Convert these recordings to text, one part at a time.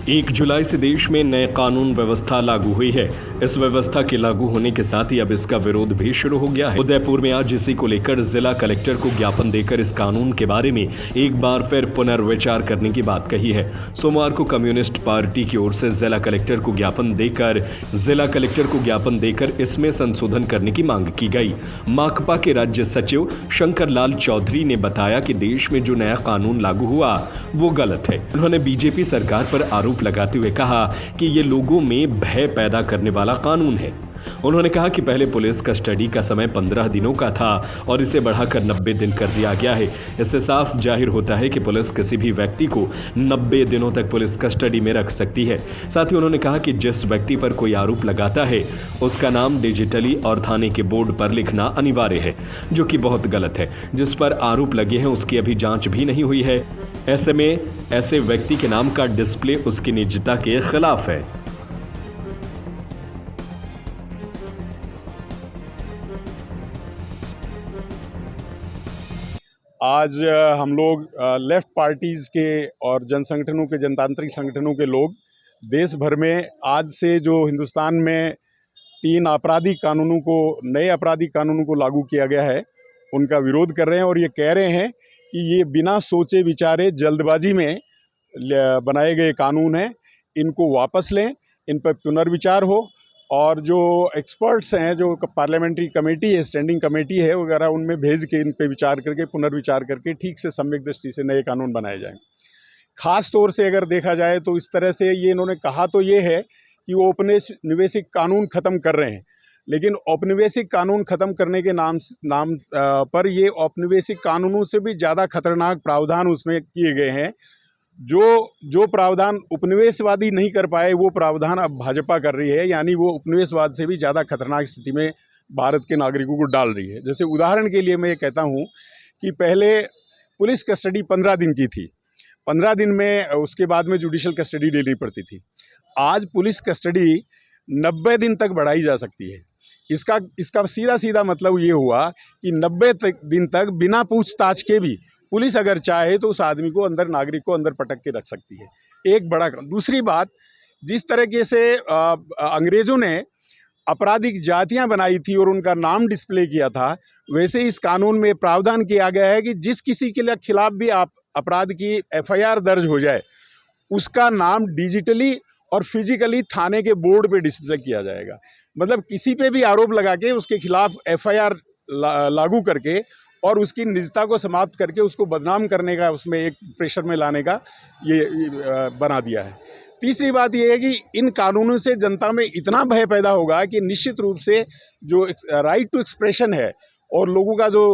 1 जुलाई से देश में नए कानून व्यवस्था लागू हुई है। इस व्यवस्था के लागू होने के साथ ही अब इसका विरोध भी शुरू हो गया है। उदयपुर में आज इसी को लेकर जिला कलेक्टर को ज्ञापन देकर इस कानून के बारे में एक बार फिर पुनर्विचार करने की बात कही है। सोमवार को कम्युनिस्ट पार्टी की ओर से जिला कलेक्टर को ज्ञापन देकर इसमें संशोधन करने की मांग की गई। माकपा के राज्य सचिव शंकर लाल चौधरी ने बताया कि देश में जो नया कानून लागू हुआ वो गलत है। उन्होंने बीजेपी सरकार पर आरोप लगाते हुए कहा कि ये लोगों में भय पैदा करने वाला कानून है। उन्होंने कहा कि पहले पुलिस कस्टडी का समय 15 दिनों का था और इसे बढ़ाकर 90 दिन कर दिया गया है। इससे साफ जाहिर होता है कि पुलिस किसी भी व्यक्ति को 90 दिनों तक पुलिस कस्टडी में रख सकती है। साथ ही उन्होंने कहा कि जिस व्यक्ति पर कोई आरोप लगाता है उसका नाम डिजिटली और थाने के बोर्ड पर लिखना अनिवार्य है, जो कि बहुत गलत है। जिस पर आरोप लगे हैं उसकी अभी जांच भी नहीं हुई है। ऐसे में ऐसे व्यक्ति के नाम का डिस्प्ले उसकी निजता के खिलाफ है। आज हम लोग लेफ्ट पार्टीज़ के और जनसंगठनों के, जनतांत्रिक संगठनों के लोग देश भर में आज से जो हिंदुस्तान में 3 आपराधिक कानूनों को, नए आपराधिक कानूनों को लागू किया गया है, उनका विरोध कर रहे हैं और ये कह रहे हैं कि ये बिना सोचे विचारे जल्दबाजी में बनाए गए कानून हैं। इनको वापस लें, इन पर पुनर्विचार हो और जो एक्सपर्ट्स हैं, जो पार्लियामेंट्री कमेटी है, स्टैंडिंग कमेटी है वगैरह, उनमें भेज के इन पे विचार करके, पुनर्विचार करके ठीक से सम्यक दृष्टि से नए कानून बनाए जाएं। ख़ास तौर से अगर देखा जाए तो इस तरह से ये इन्होंने कहा तो ये है कि वो औपनिवेशिक कानून ख़त्म कर रहे हैं, लेकिन औपनिवेशिक कानून ख़त्म करने के नाम पर औपनिवेशिक कानूनों से भी ज़्यादा खतरनाक प्रावधान उसमें किए गए हैं। जो प्रावधान उपनिवेशवादी नहीं कर पाए वो प्रावधान अब भाजपा कर रही है, यानी वो उपनिवेशवाद से भी ज़्यादा खतरनाक स्थिति में भारत के नागरिकों को डाल रही है। जैसे उदाहरण के लिए मैं ये कहता हूँ कि पहले पुलिस कस्टडी 15 दिन की थी, 15 दिन में उसके बाद में जुडिशल कस्टडी लेनी पड़ती थी। आज पुलिस कस्टडी 90 दिन तक बढ़ाई जा सकती है। इसका सीधा मतलब ये हुआ कि 90 दिन तक बिना पूछताछ के भी पुलिस अगर चाहे तो उस आदमी को, नागरिक को अंदर पटक के रख सकती है। एक बड़ा। दूसरी बात, जिस तरीके से अंग्रेज़ों ने आपराधिक जातियां बनाई थी और उनका नाम डिस्प्ले किया था, वैसे इस कानून में प्रावधान किया गया है कि जिस किसी के खिलाफ भी अपराध की FIR दर्ज हो जाए, उसका नाम डिजिटली और फिजिकली थाने के बोर्ड पे डिस्प्ले किया जाएगा। मतलब किसी पे भी आरोप लगा के उसके खिलाफ FIR लागू करके और उसकी निजता को समाप्त करके उसको बदनाम करने का, उसमें एक प्रेशर में लाने का ये बना दिया है। तीसरी बात ये है कि इन कानूनों से जनता में इतना भय पैदा होगा कि निश्चित रूप से जो राइट टू एक्सप्रेशन है और लोगों का जो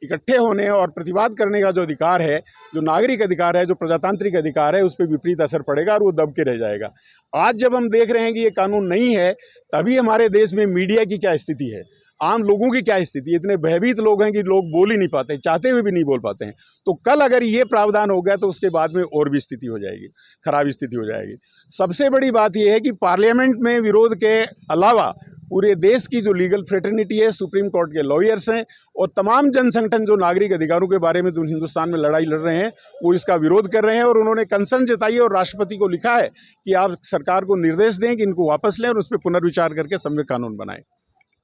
इकट्ठे होने और प्रतिवाद करने का जो अधिकार है, जो नागरिक अधिकार है, जो प्रजातांत्रिक अधिकार है, उस पर विपरीत असर पड़ेगा और वो दब के रह जाएगा। आज जब हम देख रहे हैं कि ये कानून नहीं है, तभी हमारे देश में मीडिया की क्या स्थिति है, आम लोगों की क्या स्थिति है। इतने भयभीत लोग हैं कि लोग बोल ही नहीं पाते, चाहते हुए भी नहीं बोल पाते हैं। तो कल अगर ये प्रावधान हो गया तो उसके बाद में और भी स्थिति हो जाएगी, खराब स्थिति हो जाएगी। सबसे बड़ी बात यह है कि पार्लियामेंट में विरोध के अलावा पूरे देश की जो लीगल फ्रेटर्निटी है, सुप्रीम कोर्ट के लॉयर्स हैं और तमाम जनसंगठन जो नागरिक अधिकारों के बारे में हिंदुस्तान में लड़ाई लड़ रहे हैं, वो इसका विरोध कर रहे हैं और उन्होंने कंसर्न जताई और राष्ट्रपति को लिखा है कि आप सरकार को निर्देश दें कि इनको वापस लें और उस पर पुनर्विचार करके सम्यक कानून बनाएं।